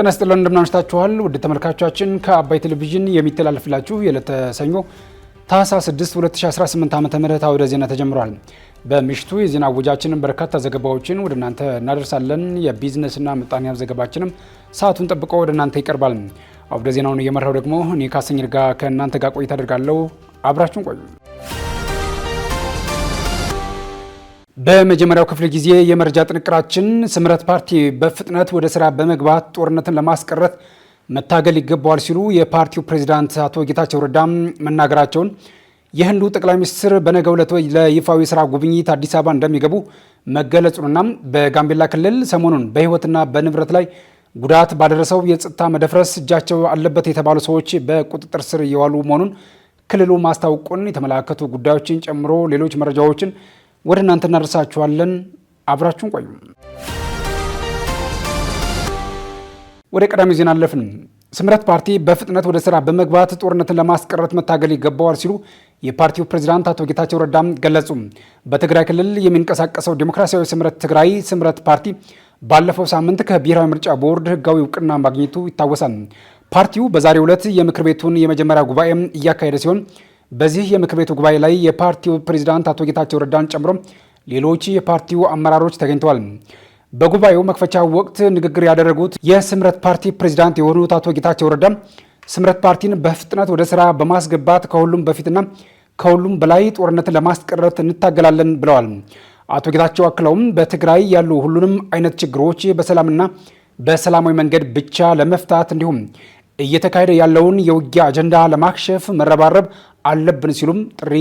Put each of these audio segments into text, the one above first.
ጤና ይስጥልን እንደምናመሽታችኋል ውድ ተመልካቾቻችን ከአባይ ቴሌቪዥን የሚተላለፍላችሁ የዕለተ ሰኞ ታህሳስ 6 2018 ዓ.ም አውደ ዜና ተጀምሯል። በምሽቱ የዜና ወጃችንን በርካታ ዘገባዎችን ወደ እናንተ እናደርሳለን። የቢዝነስና ምጣኔ ሀብት ዘገባችንም ሰዓቱን ጠብቆ ወደ እናንተ ይቀርባል። አውደ ዜናውን እየመራው ደግሞ እኔ ካሰኝር ጋር ከእናንተ ጋር ቆይታ አደርጋለሁ። አብራችሁን ቆዩ። በመጀመሪያው ክፍለ ጊዜ የመረጃ ጥንቅራችን ስምረት ፓርቲ በፍጥነት ወደ ስራ በመግባት ጦርነትን ለማስቀረት መታገል ይገባዋል ሲሉ የፓርቲው ፕሬዝዳንት አቶ ጌታቸው ረዳ መናገራቸውን፣ የህንዱ ጠቅላይ ሚኒስትር በነገው ዕለት ለይፋዊ ስራ ጉብኝት አዲስ አበባ እንደሚገቡ መገለጹንና በጋምቤላ ክልል ሰሞኑን በህይወትና በንብረት ላይ ጉዳት ባደረሰው የጸጥታ መደፍረስ እጃቸው አለበት የተባሉ ሰዎች በቁጥጥር ስር እየዋሉ መሆኑን ክልሉ ማስታወቁን የተመለከቱ ጉዳዮችን ጨምሮ ሌሎች መረጃዎችን ወደ እናንተ እናደርሳችኋለን። አብራችሁን ቆዩ። ወደ ቀዳሚው ዜና አለፍን። ስምረት ፓርቲ በፍጥነት ወደ ስራ በመግባት ጦርነትን ለማስቀረት መታገል ይገባዋል ሲሉ የፓርቲው ፕሬዝዳንት አቶ ጌታቸው ረዳ ገለጹ። በትግራይ ክልል የሚንቀሳቀሰው ዴሞክራሲያዊ ስምረት ትግራይ ስምረት ፓርቲ ባለፈው ሳምንት ከብሔራዊ ምርጫ ቦርድ ህጋዊ እውቅና ማግኘቱ ይታወሳል። ፓርቲው በዛሬው ዕለት የምክር ቤቱን የመጀመሪያ ጉባኤ እያካሄደ ሲሆን በዚህ የምክር ቤቱ ጉባኤ ላይ የፓርቲው ፕሬዝዳንት አቶ ጌታቸው ረዳን ጨምሮ ሌሎች የፓርቲው አመራሮች ተገኝተዋል። በጉባኤው መክፈቻ ወቅት ንግግር ያደረጉት የስምረት ፓርቲ ፕሬዝዳንት የሆኑት አቶ ጌታቸው ረዳ ስምረት ፓርቲን በፍጥነት ወደ ስራ በማስገባት ከሁሉም በፊትና ከሁሉም በላይ ጦርነትን ለማስቀረት እንታገላለን ብለዋል። አቶ ጌታቸው አክለውም በትግራይ ያሉ ሁሉንም አይነት ችግሮች በሰላምና በሰላማዊ መንገድ ብቻ ለመፍታት እንዲሁም እየተካሄደ ያለውን የውጊያ አጀንዳ ለማክሸፍ መረባረብ አለብን ሲሉም ጥሪ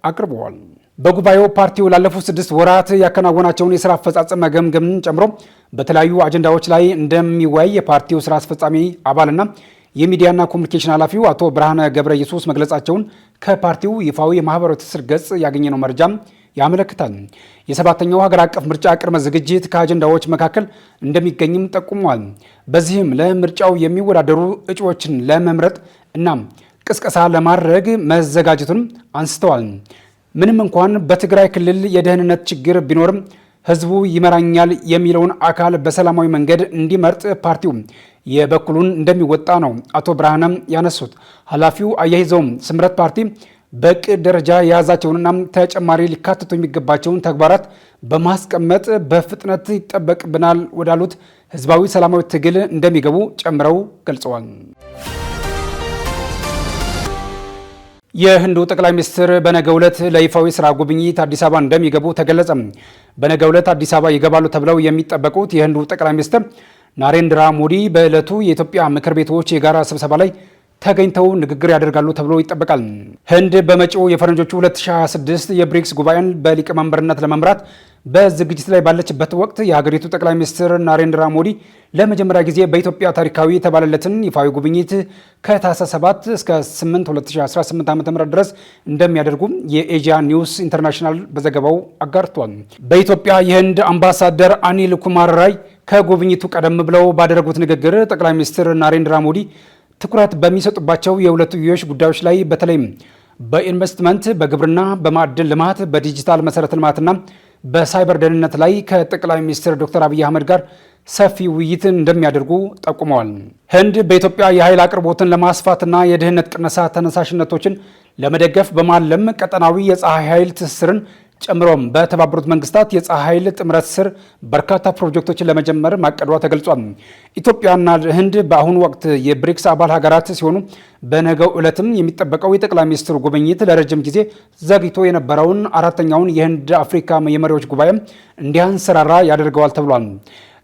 አቅርበዋል። በጉባኤው ፓርቲው ላለፉት 6 ወራት ያከናወናቸውን የስራ አፈጻጸም መገምገምን ጨምሮ በተለያዩ አጀንዳዎች ላይ እንደሚወያይ የፓርቲው ስራ አስፈጻሚ አባልና የሚዲያና ኮሚኒኬሽን ኃላፊው አቶ ብርሃነ ገብረ ኢየሱስ መግለጻቸውን ከፓርቲው ይፋዊ የማህበራዊ ትስስር ገጽ ያገኘነው መረጃም ያመለክታል። የ7ኛው ሀገር አቀፍ ምርጫ ቅድመ ዝግጅት ከአጀንዳዎች መካከል እንደሚገኝም ጠቁመዋል። በዚህም ለምርጫው የሚወዳደሩ እጩዎችን ለመምረጥ እና ቅስቀሳ ለማድረግ መዘጋጀቱን አንስተዋል። ምንም እንኳን በትግራይ ክልል የደህንነት ችግር ቢኖርም ህዝቡ ይመራኛል የሚለውን አካል በሰላማዊ መንገድ እንዲመርጥ ፓርቲው የበኩሉን እንደሚወጣ ነው አቶ ብርሃነም ያነሱት። ኃላፊው አያይዘውም ስምረት ፓርቲ በቅድ ደረጃ የያዛቸውንና ተጨማሪ ሊካተቱ የሚገባቸውን ተግባራት በማስቀመጥ በፍጥነት ይጠበቅብናል ወዳሉት ህዝባዊ ሰላማዊ ትግል እንደሚገቡ ጨምረው ገልጸዋል። የህንዱ ጠቅላይ ሚኒስትር በነገው ዕለት ለይፋዊ ስራ ጉብኝት አዲስ አበባ እንደሚገቡ ተገለጸ። በነገው ዕለት አዲስ አበባ ይገባሉ ተብለው የሚጠበቁት የህንዱ ጠቅላይ ሚኒስትር ናሬንድራ ሞዲ በዕለቱ የኢትዮጵያ ምክር ቤቶች የጋራ ስብሰባ ላይ ተገኝተው ንግግር ያደርጋሉ ተብሎ ይጠበቃል። ህንድ በመጪው የፈረንጆቹ 2026 የብሪክስ ጉባኤን በሊቀመንበርነት ለመምራት በዝግጅት ላይ ባለችበት ወቅት የሀገሪቱ ጠቅላይ ሚኒስትር ናሬንድራ ሞዲ ለመጀመሪያ ጊዜ በኢትዮጵያ ታሪካዊ የተባለለትን ይፋዊ ጉብኝት ከታህሳስ 7 እስከ 8 2018 ዓ.ም ድረስ እንደሚያደርጉ የኤዥያ ኒውስ ኢንተርናሽናል በዘገባው አጋርቷል። በኢትዮጵያ የህንድ አምባሳደር አኒል ኩማር ራይ ከጉብኝቱ ቀደም ብለው ባደረጉት ንግግር ጠቅላይ ሚኒስትር ናሬንድራ ሞዲ ትኩረት በሚሰጡባቸው የሁለትዮሽ ጉዳዮች ላይ በተለይም በኢንቨስትመንት፣ በግብርና፣ በማዕድን ልማት፣ በዲጂታል መሰረተ ልማትና በሳይበር ደህንነት ላይ ከጠቅላይ ሚኒስትር ዶክተር አብይ አህመድ ጋር ሰፊ ውይይት እንደሚያደርጉ ጠቁመዋል። ህንድ በኢትዮጵያ የኃይል አቅርቦትን ለማስፋትና የድህነት ቅነሳ ተነሳሽነቶችን ለመደገፍ በማለም ቀጠናዊ የፀሐይ ኃይል ትስስርን ጨምሮም በተባበሩት መንግስታት የፀሐይ ኃይል ጥምረት ስር በርካታ ፕሮጀክቶችን ለመጀመር ማቀዷ ተገልጿል። ኢትዮጵያና ህንድ በአሁኑ ወቅት የብሪክስ አባል ሀገራት ሲሆኑ በነገው ዕለትም የሚጠበቀው የጠቅላይ ሚኒስትሩ ጉብኝት ለረጅም ጊዜ ዘግይቶ የነበረውን 4ኛውን የህንድ አፍሪካ የመሪዎች ጉባኤ እንዲያንሰራራ ያደርገዋል ተብሏል።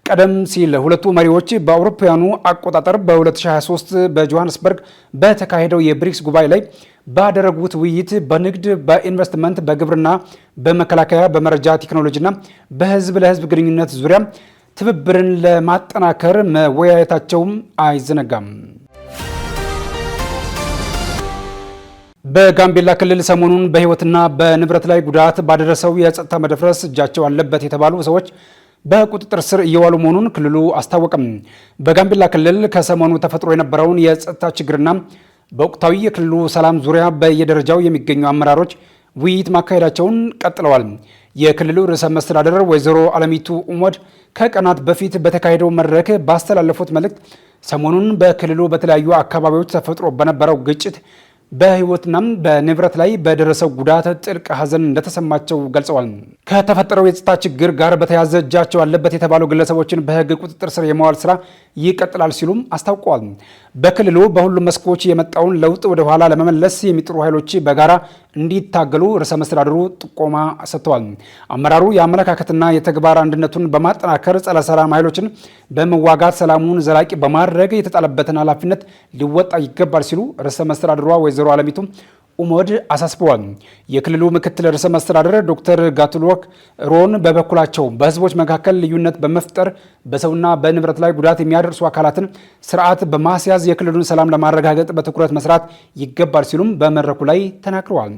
ቀደም ሲል ሁለቱ መሪዎች በአውሮፓውያኑ አቆጣጠር በ2023 በጆሃንስበርግ በተካሄደው የብሪክስ ጉባኤ ላይ ባደረጉት ውይይት በንግድ፣ በኢንቨስትመንት፣ በግብርና፣ በመከላከያ፣ በመረጃ ቴክኖሎጂና በህዝብ ለህዝብ ግንኙነት ዙሪያ ትብብርን ለማጠናከር መወያየታቸውም አይዘነጋም። በጋምቤላ ክልል ሰሞኑን በህይወትና በንብረት ላይ ጉዳት ባደረሰው የጸጥታ መደፍረስ እጃቸው አለበት የተባሉ ሰዎች በቁጥጥር ስር እየዋሉ መሆኑን ክልሉ አስታወቀም። በጋምቤላ ክልል ከሰሞኑ ተፈጥሮ የነበረውን የጸጥታ ችግርና በወቅታዊ የክልሉ ሰላም ዙሪያ በየደረጃው የሚገኙ አመራሮች ውይይት ማካሄዳቸውን ቀጥለዋል። የክልሉ ርዕሰ መስተዳድር ወይዘሮ አለሚቱ ኡመድ ከቀናት በፊት በተካሄደው መድረክ ባስተላለፉት መልእክት ሰሞኑን በክልሉ በተለያዩ አካባቢዎች ተፈጥሮ በነበረው ግጭት በህይወትና በንብረት ላይ በደረሰው ጉዳት ጥልቅ ሐዘን እንደተሰማቸው ገልጸዋል። ከተፈጠረው የጸጥታ ችግር ጋር በተያያዘ እጃቸው አለበት የተባሉ ግለሰቦችን በህግ ቁጥጥር ስር የማዋል ስራ ይቀጥላል ሲሉም አስታውቀዋል። በክልሉ በሁሉም መስኮች የመጣውን ለውጥ ወደ ኋላ ለመመለስ የሚጥሩ ኃይሎች በጋራ እንዲታገሉ ርዕሰ መስተዳድሩ ጥቆማ ሰጥተዋል። አመራሩ የአመለካከትና የተግባር አንድነቱን በማጠናከር ጸረ ሰላም ኃይሎችን በመዋጋት ሰላሙን ዘላቂ በማድረግ የተጣለበትን ኃላፊነት ሊወጣ ይገባል ሲሉ ርዕሰ መስተዳድሯ ወይዘሮ አለሚቱ ኡመድ አሳስበዋል። የክልሉ ምክትል ርዕሰ መስተዳድር ዶክተር ጋቱሎክ ሮን በበኩላቸው በህዝቦች መካከል ልዩነት በመፍጠር በሰውና በንብረት ላይ ጉዳት የሚያደርሱ አካላትን ስርዓት በማስያዝ የክልሉን ሰላም ለማረጋገጥ በትኩረት መስራት ይገባል ሲሉም በመድረኩ ላይ ተናግረዋል።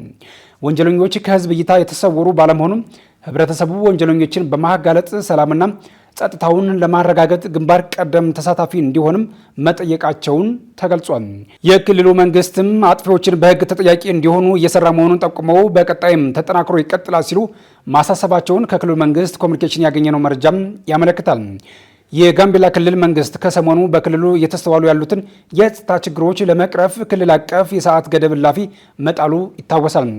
ወንጀለኞች ከህዝብ እይታ የተሰወሩ ባለመሆኑም ህብረተሰቡ ወንጀለኞችን በማጋለጥ ሰላምና ጸጥታውን ለማረጋገጥ ግንባር ቀደም ተሳታፊ እንዲሆንም መጠየቃቸውን ተገልጿል። የክልሉ መንግስትም አጥፊዎችን በህግ ተጠያቂ እንዲሆኑ እየሰራ መሆኑን ጠቁመው በቀጣይም ተጠናክሮ ይቀጥላል ሲሉ ማሳሰባቸውን ከክልሉ መንግስት ኮሚኒኬሽን ያገኘነው መረጃም ያመለክታል። የጋምቤላ ክልል መንግስት ከሰሞኑ በክልሉ እየተስተዋሉ ያሉትን የጸጥታ ችግሮች ለመቅረፍ ክልል አቀፍ የሰዓት ገደብ እላፊ መጣሉ ይታወሳል።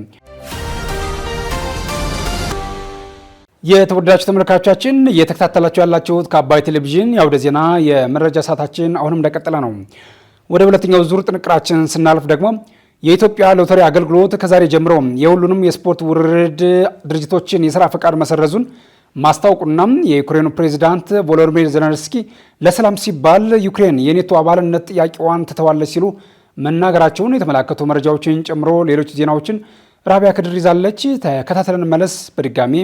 የተወዳጁ ተመልካቾቻችን እየተከታተላችሁ ያላችሁት ከአባይ ቴሌቪዥን የአውደ ዜና የመረጃ ሰዓታችን አሁንም እንደቀጠለ ነው። ወደ ሁለተኛው ዙር ጥንቅራችን ስናልፍ ደግሞ የኢትዮጵያ ሎተሪ አገልግሎት ከዛሬ ጀምሮ የሁሉንም የስፖርት ውርርድ ድርጅቶችን የስራ ፈቃድ መሰረዙን ማስታወቁና የዩክሬኑ ፕሬዝዳንት ቮሎዲሚር ዜሌንስኪ ለሰላም ሲባል ዩክሬን የኔቶ አባልነት ጥያቄዋን ትተዋለች ሲሉ መናገራቸውን የተመላከቱ መረጃዎችን ጨምሮ ሌሎች ዜናዎችን ራቢያ ክድር ይዛለች። ተከታተለን መለስ። በድጋሚ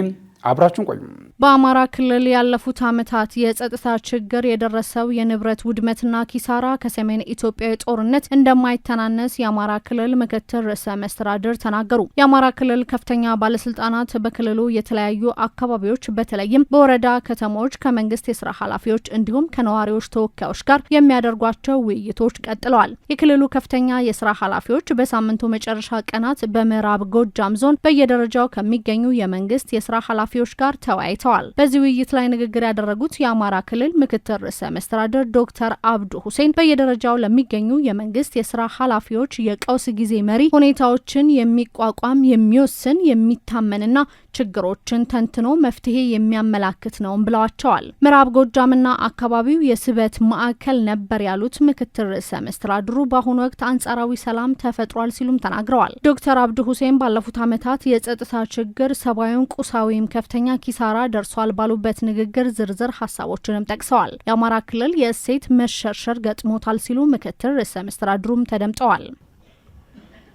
አብራችሁን ቆዩ። በአማራ ክልል ያለፉት ዓመታት የጸጥታ ችግር የደረሰው የንብረት ውድመትና ኪሳራ ከሰሜን ኢትዮጵያ ጦርነት እንደማይተናነስ የአማራ ክልል ምክትል ርዕሰ መስተዳድር ተናገሩ። የአማራ ክልል ከፍተኛ ባለስልጣናት በክልሉ የተለያዩ አካባቢዎች በተለይም በወረዳ ከተሞች ከመንግስት የስራ ኃላፊዎች እንዲሁም ከነዋሪዎች ተወካዮች ጋር የሚያደርጓቸው ውይይቶች ቀጥለዋል። የክልሉ ከፍተኛ የስራ ኃላፊዎች በሳምንቱ መጨረሻ ቀናት በምዕራብ ጎጃም ዞን በየደረጃው ከሚገኙ የመንግስት የስራ ኃላፊዎች ጋር ተወያይተዋል። በዚህ ውይይት ላይ ንግግር ያደረጉት የአማራ ክልል ምክትል ርዕሰ መስተዳድር ዶክተር አብዱ ሁሴን በየደረጃው ለሚገኙ የመንግስት የስራ ኃላፊዎች የቀውስ ጊዜ መሪ ሁኔታዎችን የሚቋቋም የሚወስን የሚታመንና ችግሮችን ተንትኖ መፍትሄ የሚያመላክት ነው ብለዋቸዋል። ምዕራብ ጎጃምና አካባቢው የስበት ማዕከል ነበር ያሉት ምክትል ርዕሰ መስተዳድሩ በአሁኑ ወቅት አንጻራዊ ሰላም ተፈጥሯል ሲሉም ተናግረዋል። ዶክተር አብዱ ሁሴን ባለፉት ዓመታት የጸጥታ ችግር ሰብአዊም ቁሳዊም ከፍተኛ ኪሳራ ደርሷል ባሉበት ንግግር ዝርዝር ሀሳቦችንም ጠቅሰዋል። የአማራ ክልል የእሴት መሸርሸር ገጥሞታል ሲሉ ምክትል ርዕሰ መስተዳድሩም ተደምጠዋል።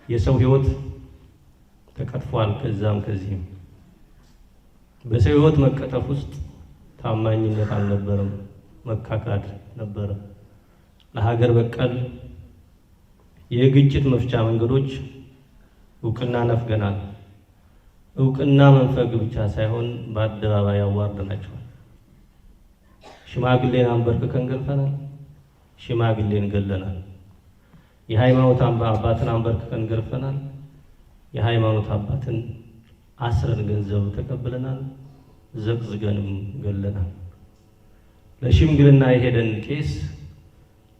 የሰው ህይወት ተቀጥፏል። ከዛም ከዚህም በሰው ህይወት መቀጠፍ ውስጥ ታማኝነት አልነበረም፣ መካካድ ነበረ። ለሀገር በቀል የግጭት መፍቻ መንገዶች እውቅና ነፍገናል። እውቅና መንፈግ ብቻ ሳይሆን በአደባባይ ያዋርደናቸዋል። ሽማግሌን አንበርክከን ገርፈናል። ሽማግሌን ገለናል። የሃይማኖት አባትን አንበርክከን ገርፈናል። የሃይማኖት አባትን አስረን ገንዘብ ተቀብለናል። ዘቅዝገንም ገለናል። ለሽምግልና የሄደን ቄስ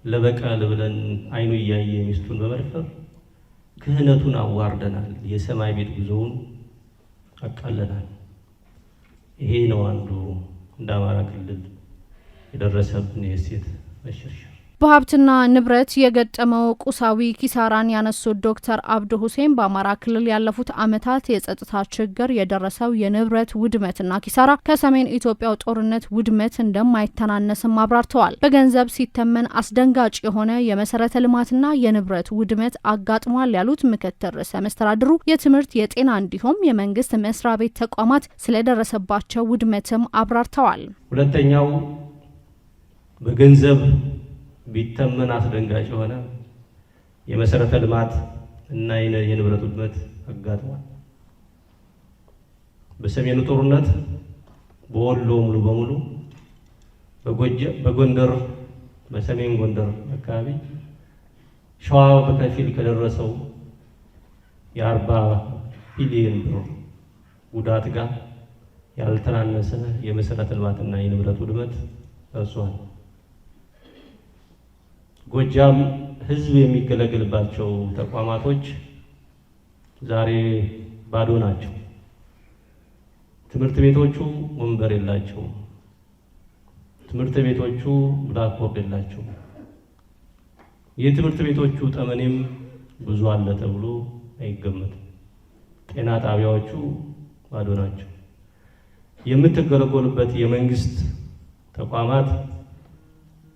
ለበቀል ብለን አይኑ እያየ ሚስቱን በመድፈር ክህነቱን አዋርደናል። የሰማይ ቤት ጉዞውን አቃለናል። ይሄ ነው አንዱ እንደ አማራ ክልል የደረሰብን የእሴት መሸርሸር። በሀብትና ንብረት የገጠመው ቁሳዊ ኪሳራን ያነሱት ዶክተር አብዱ ሁሴን በአማራ ክልል ያለፉት ዓመታት የጸጥታ ችግር የደረሰው የንብረት ውድመትና ኪሳራ ከሰሜን ኢትዮጵያው ጦርነት ውድመት እንደማይተናነስም አብራርተዋል። በገንዘብ ሲተመን አስደንጋጭ የሆነ የመሰረተ ልማትና የንብረት ውድመት አጋጥሟል ያሉት ምክትል ርዕሰ መስተዳድሩ የትምህርት፣ የጤና እንዲሁም የመንግስት መስሪያ ቤት ተቋማት ስለደረሰባቸው ውድመትም አብራርተዋል። ሁለተኛው በገንዘብ ቢተመን አስደንጋጭ የሆነ የመሰረተ ልማት እና የንብረት ውድመት አጋጥሟል። በሰሜኑ ጦርነት በወሎ ሙሉ በሙሉ በጎንደር በሰሜን ጎንደር አካባቢ ሸዋ በከፊል ከደረሰው የ40 ቢሊዮን ብር ጉዳት ጋር ያልተናነሰ የመሰረተ ልማትና የንብረት ውድመት ደርሷል። ጎጃም ህዝብ የሚገለገልባቸው ተቋማቶች ዛሬ ባዶ ናቸው። ትምህርት ቤቶቹ ወንበር የላቸውም። ትምህርት ቤቶቹ ብላክቦርድ የላቸውም። የትምህርት ቤቶቹ ጠመኔም ብዙ አለ ተብሎ አይገመትም። ጤና ጣቢያዎቹ ባዶ ናቸው። የምትገለገሉበት የመንግስት ተቋማት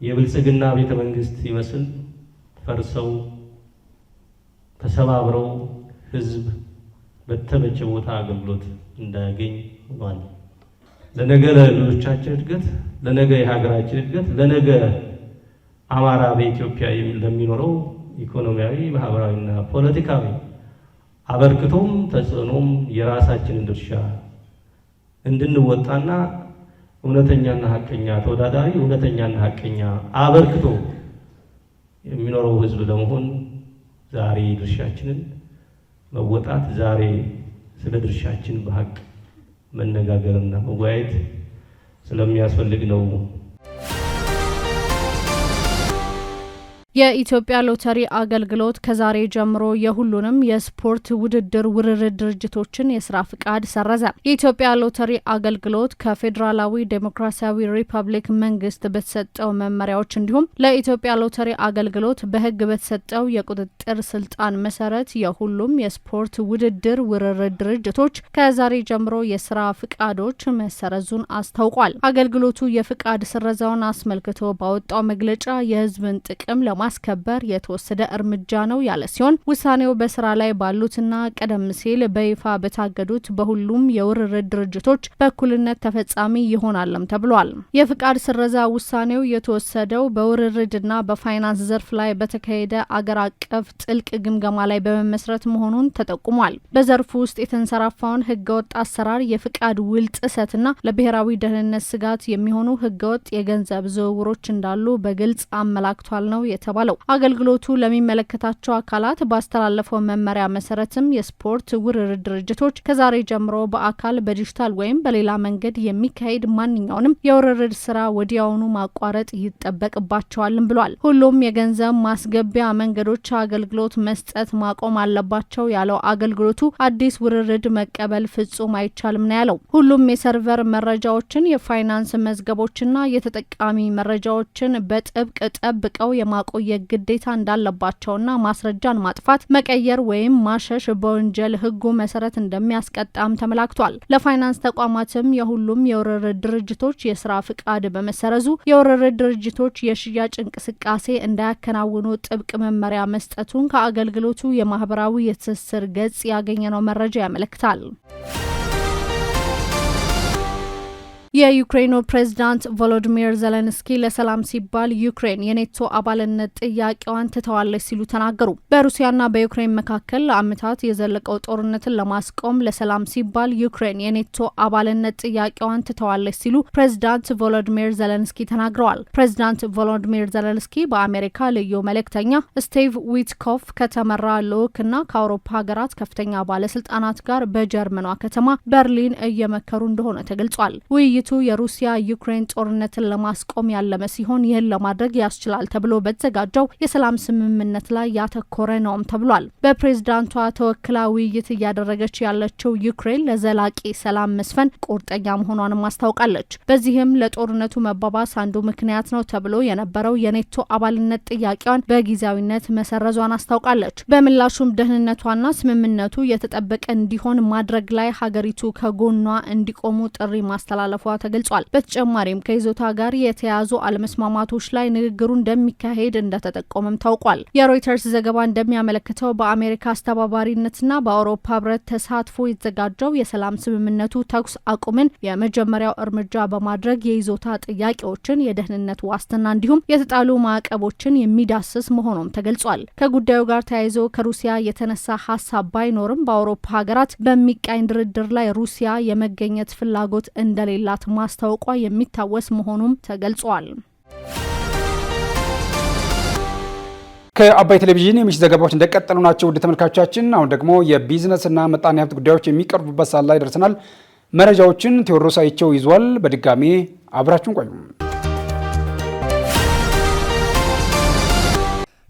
የብልጽግና ቤተ መንግስት ይመስል ፈርሰው ተሰባብረው ህዝብ በተመቸ ቦታ አገልግሎት እንዳያገኝ ሆኗል። ለነገ ለልጆቻችን እድገት፣ ለነገ የሀገራችን እድገት፣ ለነገ አማራ በኢትዮጵያ ለሚኖረው ኢኮኖሚያዊ፣ ማህበራዊና ፖለቲካዊ አበርክቶም ተጽዕኖም የራሳችንን ድርሻ እንድንወጣና እውነተኛና ሀቀኛ ተወዳዳሪ፣ እውነተኛና ሀቀኛ አበርክቶ የሚኖረው ህዝብ ለመሆን ዛሬ ድርሻችንን መወጣት፣ ዛሬ ስለ ድርሻችን በሀቅ መነጋገርና መወያየት ስለሚያስፈልግ ነው። የኢትዮጵያ ሎተሪ አገልግሎት ከዛሬ ጀምሮ የሁሉንም የስፖርት ውድድር ውርርድ ድርጅቶችን የስራ ፍቃድ ሰረዘ። የኢትዮጵያ ሎተሪ አገልግሎት ከፌዴራላዊ ዴሞክራሲያዊ ሪፐብሊክ መንግስት በተሰጠው መመሪያዎች እንዲሁም ለኢትዮጵያ ሎተሪ አገልግሎት በህግ በተሰጠው የቁጥጥር ስልጣን መሰረት የሁሉም የስፖርት ውድድር ውርርድ ድርጅቶች ከዛሬ ጀምሮ የስራ ፍቃዶች መሰረዙን አስታውቋል። አገልግሎቱ የፍቃድ ስረዛውን አስመልክቶ ባወጣው መግለጫ የህዝብን ጥቅም ማስከበር የተወሰደ እርምጃ ነው ያለ ሲሆን ውሳኔው በስራ ላይ ባሉትና ቀደም ሲል በይፋ በታገዱት በሁሉም የውርርድ ድርጅቶች በእኩልነት ተፈጻሚ ይሆናልም ተብሏል። የፍቃድ ስረዛ ውሳኔው የተወሰደው በውርርድና በፋይናንስ ዘርፍ ላይ በተካሄደ አገር አቀፍ ጥልቅ ግምገማ ላይ በመመስረት መሆኑን ተጠቁሟል። በዘርፉ ውስጥ የተንሰራፋውን ህገወጥ አሰራር፣ የፍቃድ ውል ጥሰትና ለብሔራዊ ደህንነት ስጋት የሚሆኑ ህገወጥ የገንዘብ ዝውውሮች እንዳሉ በግልጽ አመላክቷል ነው የተባለው። አገልግሎቱ ለሚመለከታቸው አካላት ባስተላለፈው መመሪያ መሰረትም የስፖርት ውርርድ ድርጅቶች ከዛሬ ጀምሮ በአካል በዲጂታል ወይም በሌላ መንገድ የሚካሄድ ማንኛውንም የውርርድ ስራ ወዲያውኑ ማቋረጥ ይጠበቅባቸዋልም ብሏል። ሁሉም የገንዘብ ማስገቢያ መንገዶች አገልግሎት መስጠት ማቆም አለባቸው ያለው አገልግሎቱ አዲስ ውርርድ መቀበል ፍጹም አይቻልም ነው ያለው። ሁሉም የሰርቨር መረጃዎችን፣ የፋይናንስ መዝገቦችና የተጠቃሚ መረጃዎችን በጥብቅ ጠብቀው የማቆየት ግዴታ እንዳለባቸውና ማስረጃን ማጥፋት፣ መቀየር ወይም ማሸሽ በወንጀል ህጉ መሰረት እንደሚያስቀጣም ተመላክቷል። ለፋይናንስ ተቋማትም የሁሉም የውርርድ ድርጅቶች የስራ ፍቃድ በመሰረዙ የውርርድ ድርጅቶች የሽያጭ እንቅስቃሴ እንዳያከናውኑ ጥብቅ መመሪያ መስጠቱን ከአገልግሎቱ የማህበራዊ የትስስር ገጽ ያገኘነው መረጃ ያመለክታል። የዩክሬኑ ፕሬዝዳንት ቮሎዲሚር ዜሌንስኪ ለሰላም ሲባል ዩክሬን የኔቶ አባልነት ጥያቄዋን ትተዋለች ሲሉ ተናገሩ። በሩሲያና በዩክሬን መካከል ለዓመታት የዘለቀው ጦርነትን ለማስቆም ለሰላም ሲባል ዩክሬን የኔቶ አባልነት ጥያቄዋን ትተዋለች ሲሉ ፕሬዝዳንት ቮሎዲሚር ዜሌንስኪ ተናግረዋል። ፕሬዝዳንት ቮሎዲሚር ዜሌንስኪ በአሜሪካ ልዩ መልእክተኛ ስቲቭ ዊትኮፍ ከተመራ ልዑክና ከአውሮፓ ሀገራት ከፍተኛ ባለስልጣናት ጋር በጀርመኗ ከተማ በርሊን እየመከሩ እንደሆነ ተገልጿል። ውይይቱ የሩሲያ ዩክሬን ጦርነትን ለማስቆም ያለመ ሲሆን ይህን ለማድረግ ያስችላል ተብሎ በተዘጋጀው የሰላም ስምምነት ላይ ያተኮረ ነውም ተብሏል። በፕሬዝዳንቷ ተወክላ ውይይት እያደረገች ያለችው ዩክሬን ለዘላቂ ሰላም መስፈን ቁርጠኛ መሆኗንም አስታውቃለች። በዚህም ለጦርነቱ መባባስ አንዱ ምክንያት ነው ተብሎ የነበረው የኔቶ አባልነት ጥያቄዋን በጊዜያዊነት መሰረዟን አስታውቃለች። በምላሹም ደህንነቷና ስምምነቱ የተጠበቀ እንዲሆን ማድረግ ላይ ሀገሪቱ ከጎኗ እንዲቆሙ ጥሪ ማስተላለፏ ተገልጿል። በተጨማሪም ከይዞታ ጋር የተያዙ አለመስማማቶች ላይ ንግግሩ እንደሚካሄድ እንደተጠቆመም ታውቋል። የሮይተርስ ዘገባ እንደሚያመለክተው በአሜሪካ አስተባባሪነትና በአውሮፓ ህብረት ተሳትፎ የተዘጋጀው የሰላም ስምምነቱ ተኩስ አቁምን የመጀመሪያው እርምጃ በማድረግ የይዞታ ጥያቄዎችን፣ የደህንነት ዋስትና እንዲሁም የተጣሉ ማዕቀቦችን የሚዳስስ መሆኑም ተገልጿል። ከጉዳዩ ጋር ተያይዞ ከሩሲያ የተነሳ ሀሳብ ባይኖርም በአውሮፓ ሀገራት በሚቃኝ ድርድር ላይ ሩሲያ የመገኘት ፍላጎት እንደሌላት ማስታወቋ የሚታወስ መሆኑም ተገልጿል። ከአባይ ቴሌቪዥን የምሽት ዘገባዎች እንደቀጠሉ ናቸው። ውድ ተመልካቾቻችን፣ አሁን ደግሞ የቢዝነስና ምጣኔ ሀብት ጉዳዮች የሚቀርቡበት ሰዓት ላይ ደርሰናል። መረጃዎችን ቴዎድሮስ አይቸው ይዟል። በድጋሚ አብራችሁን ቆዩ።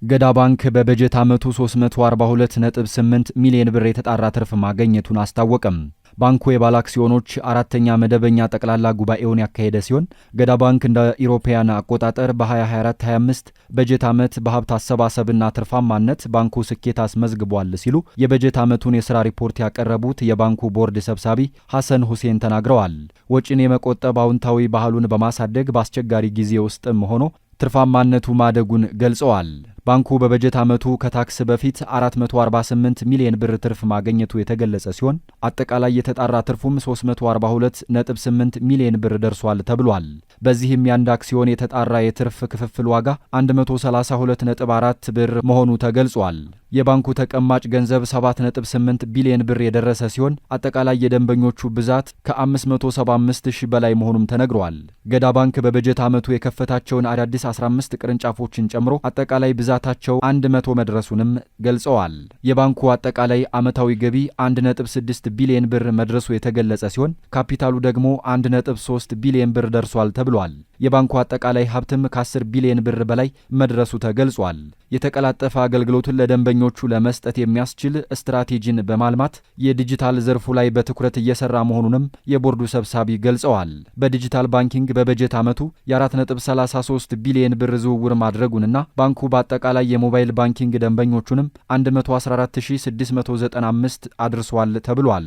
ገዳ ባንክ በበጀት ዓመቱ 342.8 ሚሊዮን ብር የተጣራ ትርፍ ማግኘቱን አስታወቀም። ባንኩ የባለ አክሲዮኖች አራተኛ መደበኛ ጠቅላላ ጉባኤውን ያካሄደ ሲሆን ገዳ ባንክ እንደ ኢሮፓያን አቆጣጠር በ2024-25 በጀት ዓመት በሀብት አሰባሰብና ትርፋማነት ባንኩ ስኬት አስመዝግቧል ሲሉ የበጀት ዓመቱን የሥራ ሪፖርት ያቀረቡት የባንኩ ቦርድ ሰብሳቢ ሐሰን ሁሴን ተናግረዋል። ወጪን የመቆጠብ አዎንታዊ ባህሉን በማሳደግ በአስቸጋሪ ጊዜ ውስጥም ሆኖ ትርፋማነቱ ማደጉን ገልጸዋል። ባንኩ በበጀት ዓመቱ ከታክስ በፊት 448 ሚሊዮን ብር ትርፍ ማግኘቱ የተገለጸ ሲሆን አጠቃላይ የተጣራ ትርፉም 342.8 ሚሊዮን ብር ደርሷል ተብሏል። በዚህም የአንድ አክሲዮን የተጣራ የትርፍ ክፍፍል ዋጋ 132.4 ብር መሆኑ ተገልጿል። የባንኩ ተቀማጭ ገንዘብ 7.8 ቢሊዮን ብር የደረሰ ሲሆን አጠቃላይ የደንበኞቹ ብዛት ከ575 ሺህ በላይ መሆኑም ተነግሯል። ገዳ ባንክ በበጀት ዓመቱ የከፈታቸውን አዳዲስ 15 ቅርንጫፎችን ጨምሮ አጠቃላይ ብዛታቸው 100 መድረሱንም ገልጸዋል። የባንኩ አጠቃላይ ዓመታዊ ገቢ 1.6 ቢሊዮን ብር መድረሱ የተገለጸ ሲሆን ካፒታሉ ደግሞ 1.3 ቢሊዮን ብር ደርሷል ተብሏል። የባንኩ አጠቃላይ ሀብትም ከ10 ቢሊዮን ብር በላይ መድረሱ ተገልጿል። የተቀላጠፈ አገልግሎትን ለደንበኞቹ ለመስጠት የሚያስችል ስትራቴጂን በማልማት የዲጂታል ዘርፉ ላይ በትኩረት እየሰራ መሆኑንም የቦርዱ ሰብሳቢ ገልጸዋል። በዲጂታል ባንኪንግ በበጀት ዓመቱ የ4.33 ቢሊዮን ብር ዝውውር ማድረጉንና ባንኩ በአጠቃላይ የሞባይል ባንኪንግ ደንበኞቹንም 114695 አድርሷል ተብሏል።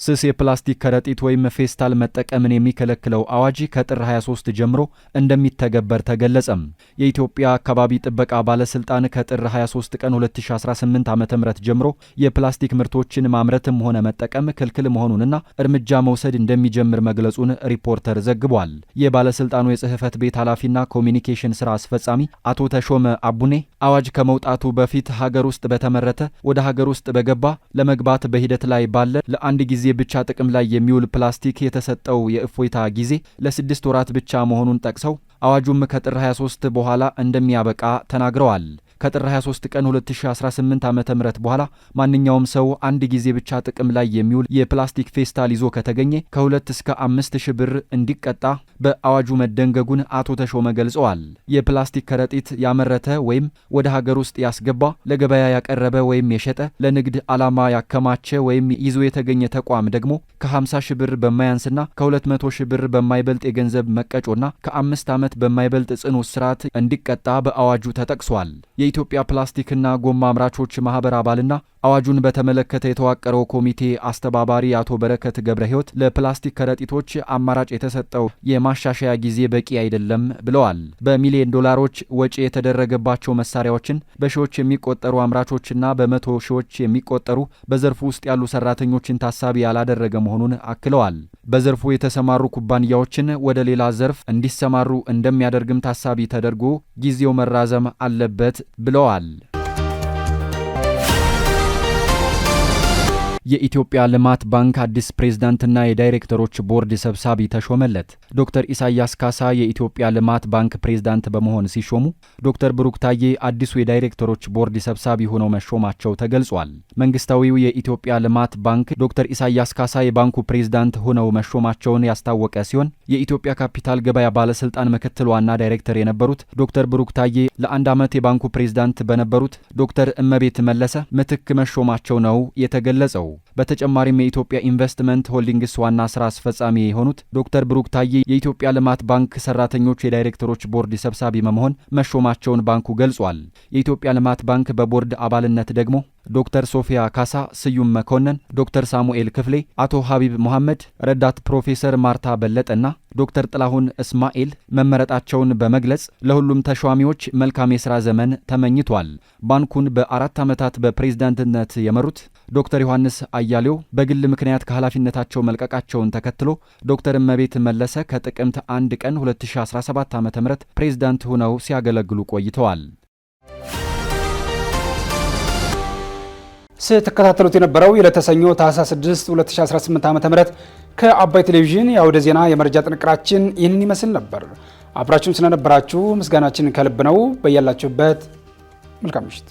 ስስ የፕላስቲክ ከረጢት ወይም ፌስታል መጠቀምን የሚከለክለው አዋጅ ከጥር 23 ጀምሮ እንደሚተገበር ተገለጸም። የኢትዮጵያ አካባቢ ጥበቃ ባለስልጣን ከጥር 23 ቀን 2018 ዓ.ም ጀምሮ የፕላስቲክ ምርቶችን ማምረትም ሆነ መጠቀም ክልክል መሆኑንና እርምጃ መውሰድ እንደሚጀምር መግለጹን ሪፖርተር ዘግቧል። የባለስልጣኑ የጽህፈት ቤት ኃላፊና ኮሚኒኬሽን ስራ አስፈጻሚ አቶ ተሾመ አቡኔ አዋጅ ከመውጣቱ በፊት ሀገር ውስጥ በተመረተ ወደ ሀገር ውስጥ በገባ ለመግባት በሂደት ላይ ባለ ለአንድ ጊዜ ብቻ ጥቅም ላይ የሚውል ፕላስቲክ የተሰጠው የእፎይታ ጊዜ ለ6 ወራት ብቻ መሆኑን ጠቅሰው አዋጁም ከጥር 23 በኋላ እንደሚያበቃ ተናግረዋል። ከጥር 23 ቀን 2018 ዓ.ም በኋላ ማንኛውም ሰው አንድ ጊዜ ብቻ ጥቅም ላይ የሚውል የፕላስቲክ ፌስታል ይዞ ከተገኘ ከ2 እስከ 5 ሺህ ብር እንዲቀጣ በአዋጁ መደንገጉን አቶ ተሾመ ገልጸዋል። የፕላስቲክ ከረጢት ያመረተ ወይም ወደ ሀገር ውስጥ ያስገባ፣ ለገበያ ያቀረበ ወይም የሸጠ፣ ለንግድ ዓላማ ያከማቸ ወይም ይዞ የተገኘ ተቋም ደግሞ ከ50 ሺህ ብር በማያንስና ከ200 ሺህ ብር በማይበልጥ የገንዘብ መቀጮና ከ5 ዓመት በማይበልጥ ጽኑ እስራት እንዲቀጣ በአዋጁ ተጠቅሷል። የኢትዮጵያ ፕላስቲክና ጎማ አምራቾች ማህበር አባልና አዋጁን በተመለከተ የተዋቀረው ኮሚቴ አስተባባሪ አቶ በረከት ገብረ ሕይወት ለፕላስቲክ ከረጢቶች አማራጭ የተሰጠው የማሻሻያ ጊዜ በቂ አይደለም ብለዋል። በሚሊዮን ዶላሮች ወጪ የተደረገባቸው መሳሪያዎችን በሺዎች የሚቆጠሩ አምራቾችና በመቶ ሺዎች የሚቆጠሩ በዘርፉ ውስጥ ያሉ ሰራተኞችን ታሳቢ ያላደረገ መሆኑን አክለዋል። በዘርፉ የተሰማሩ ኩባንያዎችን ወደ ሌላ ዘርፍ እንዲሰማሩ እንደሚያደርግም ታሳቢ ተደርጎ ጊዜው መራዘም አለበት ብለዋል። የኢትዮጵያ ልማት ባንክ አዲስ ፕሬዝዳንትና የዳይሬክተሮች ቦርድ ሰብሳቢ ተሾመለት። ዶክተር ኢሳያስ ካሳ የኢትዮጵያ ልማት ባንክ ፕሬዝዳንት በመሆን ሲሾሙ ዶክተር ብሩክ ታዬ አዲሱ የዳይሬክተሮች ቦርድ ሰብሳቢ ሆነው መሾማቸው ተገልጿል። መንግስታዊው የኢትዮጵያ ልማት ባንክ ዶክተር ኢሳያስ ካሳ የባንኩ ፕሬዝዳንት ሆነው መሾማቸውን ያስታወቀ ሲሆን የኢትዮጵያ ካፒታል ገበያ ባለስልጣን ምክትል ዋና ዳይሬክተር የነበሩት ዶክተር ብሩክ ታዬ ለ1 ዓመት የባንኩ ፕሬዝዳንት በነበሩት ዶክተር እመቤት መለሰ ምትክ መሾማቸው ነው የተገለጸው። በተጨማሪም የኢትዮጵያ ኢንቨስትመንት ሆልዲንግስ ዋና ስራ አስፈጻሚ የሆኑት ዶክተር ብሩክ ታዬ የኢትዮጵያ ልማት ባንክ ሰራተኞች የዳይሬክተሮች ቦርድ ሰብሳቢ በመሆን መሾማቸውን ባንኩ ገልጿል። የኢትዮጵያ ልማት ባንክ በቦርድ አባልነት ደግሞ ዶክተር ሶፊያ ካሳ፣ ስዩም መኮንን፣ ዶክተር ሳሙኤል ክፍሌ፣ አቶ ሀቢብ መሐመድ፣ ረዳት ፕሮፌሰር ማርታ በለጠና ዶክተር ጥላሁን እስማኤል መመረጣቸውን በመግለጽ ለሁሉም ተሿሚዎች መልካም የሥራ ዘመን ተመኝቷል። ባንኩን በ4 ዓመታት በፕሬዝዳንትነት የመሩት ዶክተር ዮሐንስ አያሌው በግል ምክንያት ከኃላፊነታቸው መልቀቃቸውን ተከትሎ ዶክተር እመቤት መለሰ ከጥቅምት 1 ቀን 2017 ዓ.ም ፕሬዝዳንት ሆነው ሲያገለግሉ ቆይተዋል። ስትከታተሉት የነበረው የዕለተ ሰኞ ታኅሳስ 6 2018 ዓ.ም ከአባይ ቴሌቪዥን የአውደ ዜና የመረጃ ጥንቅራችን ይህንን ይመስል ነበር። አብራችሁን ስለነበራችሁ ምስጋናችን ከልብ ነው። በያላችሁበት መልካም ምሽት።